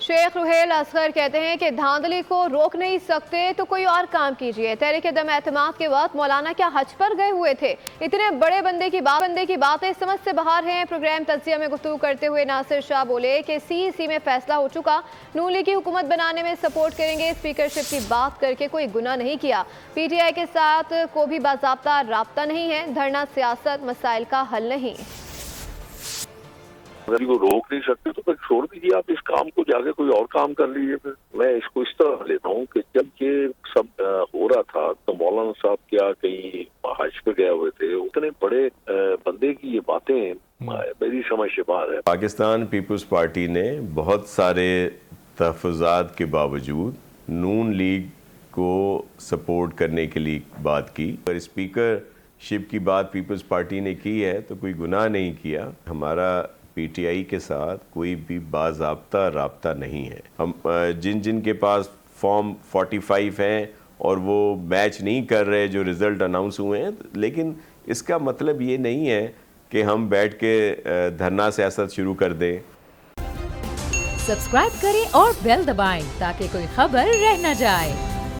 शेख रुहेल असगर कहते हैं कि धांधली को रोक नहीं सकते तो कोई और काम कीजिए। तहरीक दम एतमाद के वक्त मौलाना क्या हज पर गए हुए थे? इतने बड़े बंदे की बातें समझ से बाहर हैं। प्रोग्राम तज्जिया में गुफ्तगू करते हुए नासिर शाह बोले कि CEC में फैसला हो चुका, नून लीग की हुकूमत बनाने में सपोर्ट करेंगे। स्पीकरशिप की बात करके कोई गुनाह नहीं किया। PTI के साथ कोई भी बाज़ाब्ता राब्ता नहीं है। धरना सियासत मसाइल का हल नहीं। अगर वो रोक नहीं सकते तो फिर छोड़ दीजिए, आप इस काम को जाके कोई और काम कर लीजिए। फिर मैं इसको इस तरह लेता हूँ कि जब ये सब हो रहा था तो मौलाना साहब क्या कहीं हज पे गए हुए थे, उतने बड़े बंदे की ये बातें मेरी समझ से बाहर है। पाकिस्तान पीपल्स पार्टी ने बहुत सारे तहफ़्फ़ुज़ात के बावजूद नून लीग को सपोर्ट करने के लिए बात की। पर स्पीकरशिप की बात पीपल्स पार्टी ने की है तो कोई गुनाह नहीं किया। हमारा PTI के साथ कोई भी बाज़ाब्ता राब्ता नहीं है। हम जिन जिन के पास फॉर्म 45 हैं और वो मैच नहीं कर रहे जो रिज़ल्ट अनाउंस हुए हैं, लेकिन इसका मतलब ये नहीं है कि हम बैठ के धरना सियासत शुरू कर दें। सब्सक्राइब करें और बेल दबाएं ताकि कोई खबर रह न जाए।